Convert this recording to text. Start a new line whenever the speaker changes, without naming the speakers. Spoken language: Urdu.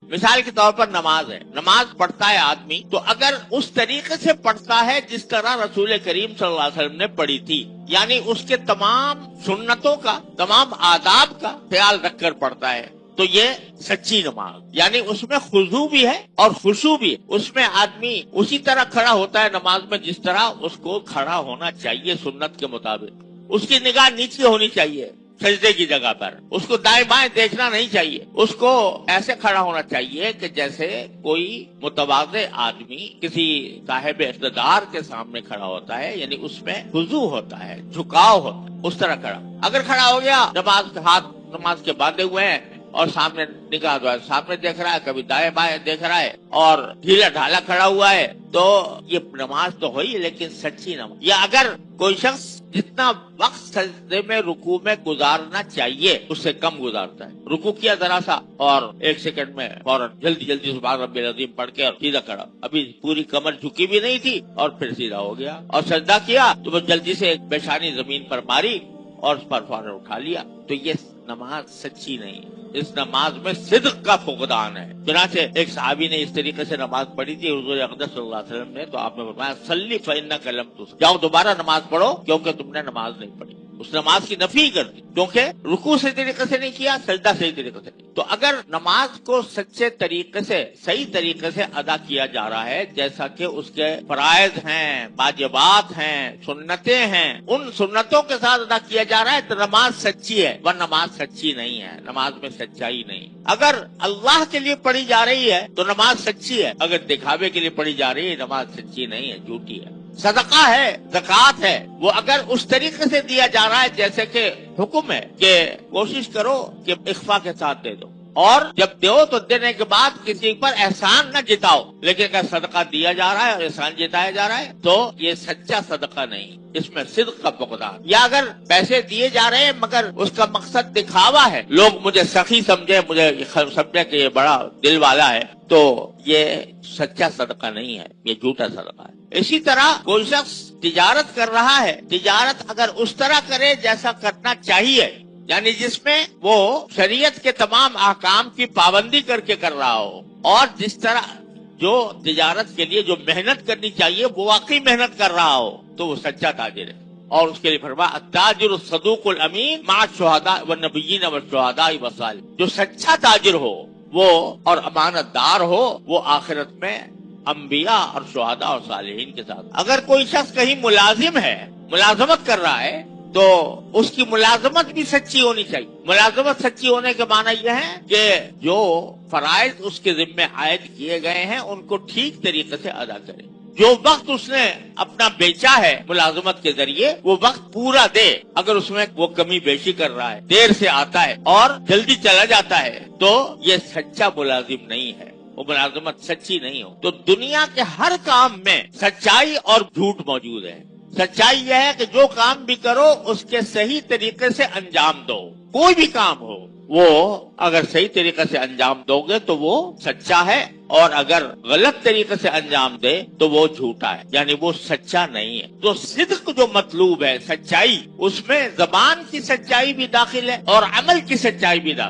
مثال کے طور پر نماز ہے، نماز پڑھتا ہے آدمی تو اگر اس طریقے سے پڑھتا ہے جس طرح رسول کریم صلی اللہ علیہ وسلم نے پڑھی تھی، یعنی اس کے تمام سنتوں کا، تمام آداب کا خیال رکھ کر پڑھتا ہے، تو یہ سچی نماز، یعنی اس میں خضوع بھی ہے اور خشوع بھی ہے۔ اس میں آدمی اسی طرح کھڑا ہوتا ہے نماز میں جس طرح اس کو کھڑا ہونا چاہیے سنت کے مطابق۔ اس کی نگاہ نیچے ہونی چاہیے سجدے کی جگہ پر، اس کو دائیں بائیں دیکھنا نہیں چاہیے، اس کو ایسے کھڑا ہونا چاہیے کہ جیسے کوئی متواضع آدمی کسی صاحب اقتدار کے سامنے کھڑا ہوتا ہے، یعنی اس میں خضوع ہوتا ہے، جھکاؤ ہوتا ہے، اس طرح کھڑا۔ اگر کھڑا ہو گیا، نماز کے ہاتھ نماز کے باندھے ہوئے ہیں اور سامنے نگاہ جو ہے سامنے دیکھ رہا ہے، کبھی دائیں بائیں دیکھ رہا ہے اور ڈھیلا ڈھالا کھڑا ہوا ہے، تو یہ نماز تو ہوئی لیکن سچی نماز۔ یا اگر کوئی شخص جتنا وقت سجدے میں رکوع میں گزارنا چاہیے اس سے کم گزارتا ہے، رکوع کیا ذرا سا اور 1 سیکنڈ میں فوراً جلدی جلدی سبحان ربی العظیم پڑھ کے اور سیدھا کھڑا، ابھی پوری کمر جھکی بھی نہیں تھی اور پھر سیدھا ہو گیا، اور سجدہ کیا تو وہ جلدی سے ایک پیشانی زمین پر ماری اور اس پر فوراً اٹھا لیا، تو یہ نماز سچی نہیں ہے۔ اس نماز میں صدق کا فقدان ہے۔ چنانچہ ایک صحابی نے اس طریقے سے نماز پڑھی تھی حضور اقدس صلی اللہ علیہ وسلم نے، تو آپ نے فرمایا صلی فإنک لم تصلی، جاؤ دوبارہ نماز پڑھو کیونکہ تم نے نماز نہیں پڑھی۔ اس نماز کی نفی کر دی کیونکہ رکوع صحیح طریقے سے نہیں کیا، سجدہ صحیح طریقے سے نہیں۔ تو اگر نماز کو سچے طریقے سے، صحیح طریقے سے ادا کیا جا رہا ہے جیسا کہ اس کے فرائض ہیں، واجبات ہیں، سنتیں ہیں، ان سنتوں کے ساتھ ادا کیا جا رہا ہے تو نماز سچی ہے، ورنہ نماز سچی نہیں ہے، نماز میں سچائی نہیں۔ اگر اللہ کے لیے پڑھی جا رہی ہے تو نماز سچی ہے، اگر دکھاوے کے لیے پڑھی جا رہی ہے نماز سچی نہیں ہے، جھوٹی ہے۔ صدقہ ہے، زکوٰۃ ہے، وہ اگر اس طریقے سے دیا جا رہا ہے جیسے کہ حکم ہے کہ کوشش کرو کہ اخفا کے ساتھ دے دو، اور جب دو تو دینے کے بعد کسی پر احسان نہ جتاؤ، لیکن اگر صدقہ دیا جا رہا ہے اور احسان جتایا جا رہا ہے تو یہ سچا صدقہ نہیں، اس میں صدق کا فقدان۔ یا اگر پیسے دیے جا رہے ہیں مگر اس کا مقصد دکھاوا ہے، لوگ مجھے سخی سمجھے، مجھے سمجھے کہ یہ بڑا دل والا ہے، تو یہ سچا صدقہ نہیں ہے، یہ جھوٹا صدقہ ہے۔ اسی طرح کوئی شخص تجارت کر رہا ہے، تجارت اگر اس طرح کرے جیسا کرنا چاہیے، یعنی جس میں وہ شریعت کے تمام احکام کی پابندی کر کے کر رہا ہو، اور جس طرح جو تجارت کے لیے جو محنت کرنی چاہیے وہ واقعی محنت کر رہا ہو، تو وہ سچا تاجر ہے۔ اور اس کے لیے فرمایا التاجر الصدوق الامین مع الشہداء والنبیین والشہداء والصالحین، جو سچا تاجر ہو وہ اور امانت دار ہو وہ آخرت میں انبیاء اور شہداء اور صالحین کے ساتھ۔ اگر کوئی شخص کہیں ملازم ہے، ملازمت کر رہا ہے، تو اس کی ملازمت بھی سچی ہونی چاہیے۔ ملازمت سچی ہونے کے معنی یہ ہے کہ جو فرائض اس کے ذمہ عائد کیے گئے ہیں ان کو ٹھیک طریقے سے ادا کرے، جو وقت اس نے اپنا بیچا ہے ملازمت کے ذریعے وہ وقت پورا دے۔ اگر اس میں وہ کمی بیشی کر رہا ہے، دیر سے آتا ہے اور جلدی چلا جاتا ہے، تو یہ سچا ملازم نہیں ہے، وہ ملازمت سچی نہیں ہو۔ تو دنیا کے ہر کام میں سچائی اور جھوٹ موجود ہے۔ سچائی یہ ہے کہ جو کام بھی کرو اس کے صحیح طریقے سے انجام دو، کوئی بھی کام ہو وہ اگر صحیح طریقے سے انجام دو گے تو وہ سچا ہے، اور اگر غلط طریقے سے انجام دے تو وہ جھوٹا ہے، یعنی وہ سچا نہیں ہے۔ تو صدق جو مطلوب ہے، سچائی، اس میں زبان کی سچائی بھی داخل ہے اور عمل کی سچائی بھی داخل ہے۔